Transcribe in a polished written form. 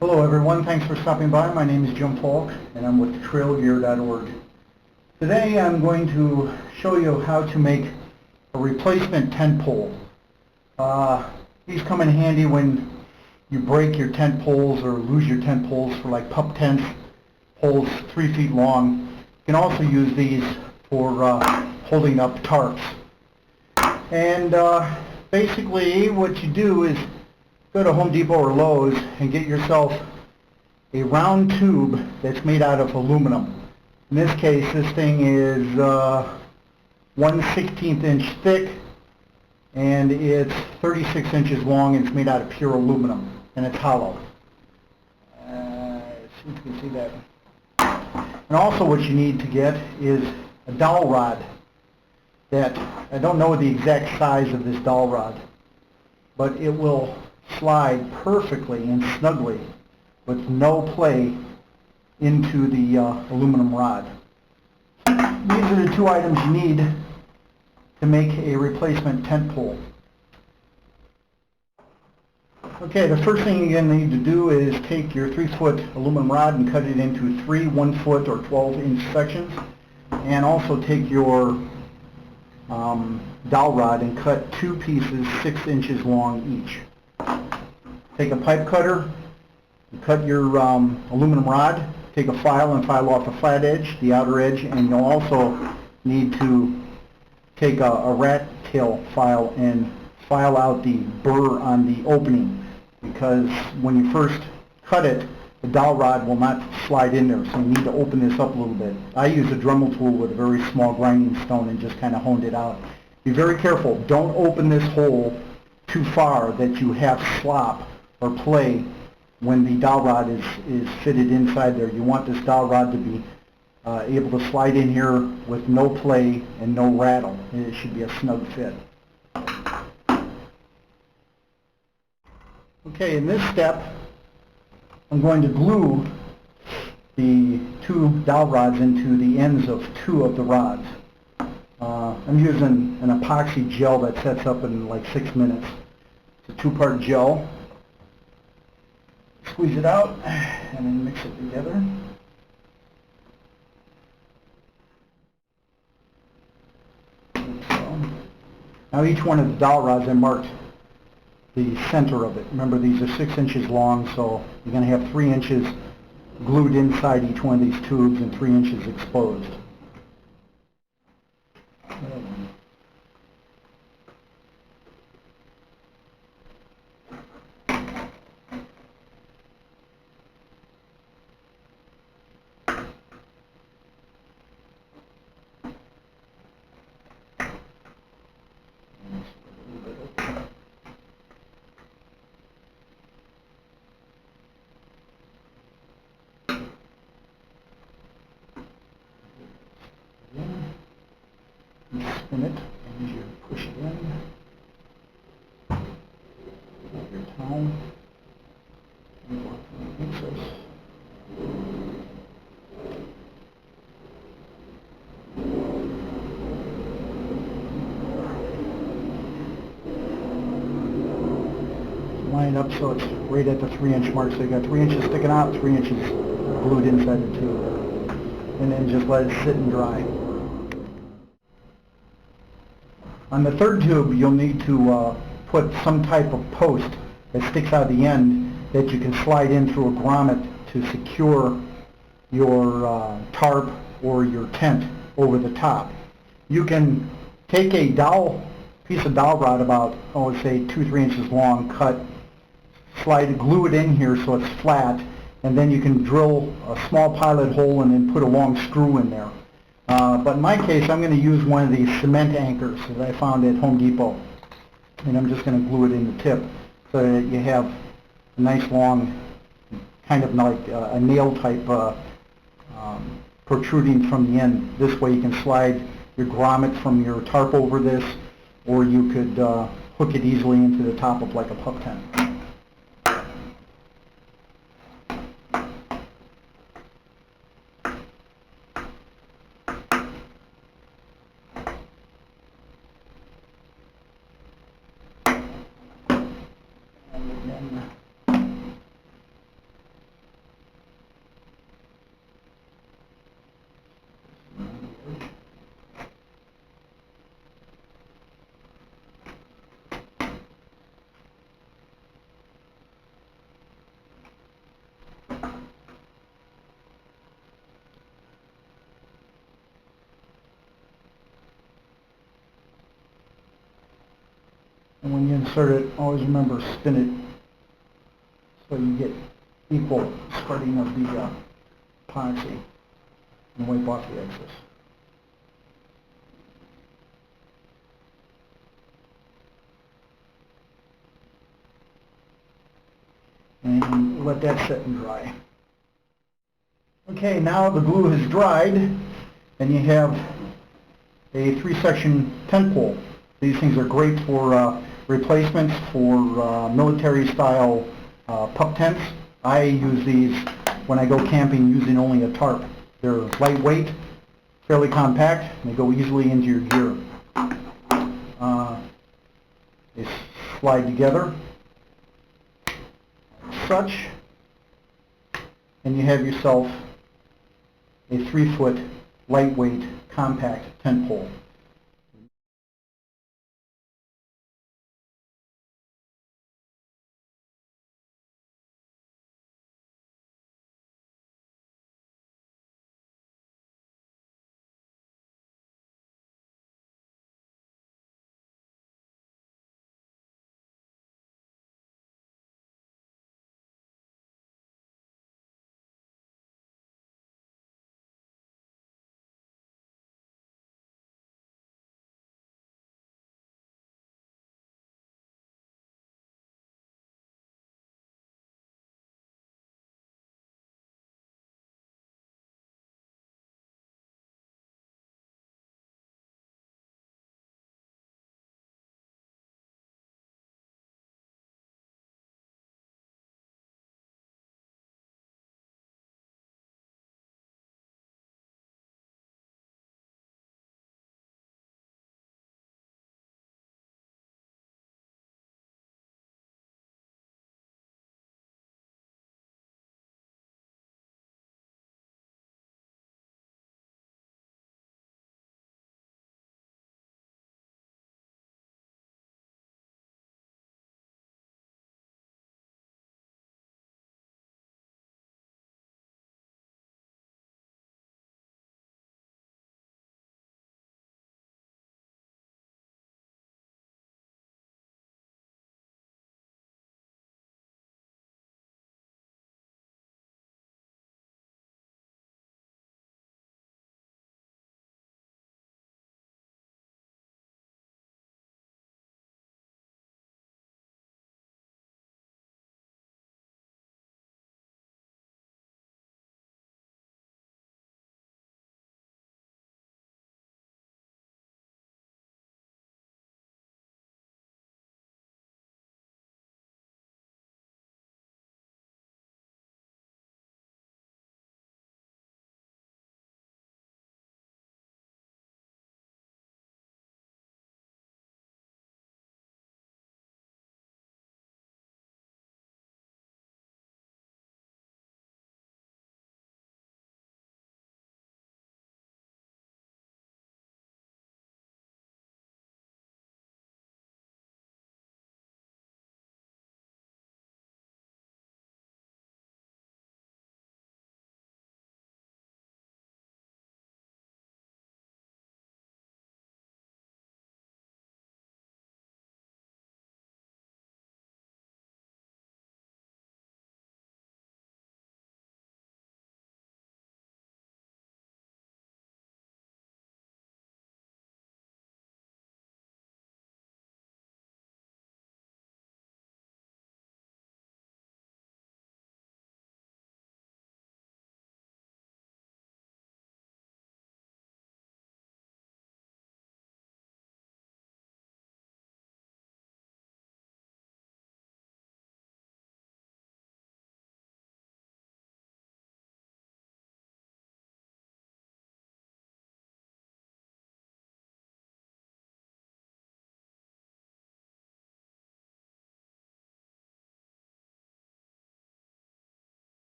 Hello everyone, thanks for stopping by. My name is Jim Falk and I'm with trailgear.org. Today I'm going to show you how to make a replacement tent pole. These come in handy when you break your tent poles or lose your tent poles for like pup tents, poles 3 feet long. You can also use these for holding up tarps. And basically what you do is go to Home Depot or Lowe's and get yourself a round tube that's made out of aluminum. In this case, this thing is 1/16 inch thick and it's 36 inches long and it's made out of pure aluminum and it's hollow. See if you can see that. And also what you need to get is a dowel rod that, I don't know the exact size of this dowel rod, but it will slide perfectly and snugly with no play into the aluminum rod. These are the two items you need to make a replacement tent pole. Okay, the first thing you're going to need to do is take your 3-foot aluminum rod and cut it into 3 1-foot or 12-inch sections, and also take your dowel rod and cut 2 pieces 6 inches long each. Take a pipe cutter, and cut your aluminum rod, take a file and file off the flat edge, the outer edge, and you'll also need to take a rat tail file and file out the burr on the opening, because when you first cut it, the dowel rod will not slide in there, so you need to open this up a little bit. I use a Dremel tool with a very small grinding stone and just kind of honed it out. Be very careful. Don't open this hole too far that you have slop or play when the dowel rod is fitted inside there. You want this dowel rod to be able to slide in here with no play and no rattle. It should be a snug fit. Okay, in this step, I'm going to glue the 2 dowel rods into the ends of 2 of the rods. I'm using an epoxy gel that sets up in like 6 minutes. It's a 2-part gel. Squeeze it out and then mix it together. So, now each one of the dowel rods, I marked the center of it. Remember, these are 6 inches long, so you're going to have 3 inches glued inside each one of these tubes and 3 inches exposed. You spin it and you push it in. With your towel. And work on the excess. Line it up so it's right at the 3-inch mark. So you got 3 inches sticking out, 3 inches glued inside the tube. And then just let it sit and dry. On the 3rd tube, you'll need to put some type of post that sticks out the end that you can slide in through a grommet to secure your tarp or your tent over the top. You can take a piece of dowel rod about, say 2-3 inches long, cut, glue it in here so it's flat, and then you can drill a small pilot hole and then put a long screw in there. But in my case, I'm going to use one of these cement anchors that I found at Home Depot. And I'm just going to glue it in the tip so that you have a nice long, kind of like a nail type protruding from the end. This way you can slide your grommet from your tarp over this, or you could hook it easily into the top of like a pup tent. when you insert it, always remember spin it so you get equal spreading of the epoxy and wipe off the excess. And let that set and dry. Okay, now the glue has dried and you have a 3-section tent pole. These things are great for replacements for military-style pup tents. I use these when I go camping using only a tarp. They're lightweight, fairly compact, and they go easily into your gear. They slide together like such, and you have yourself a 3-foot lightweight compact tent pole.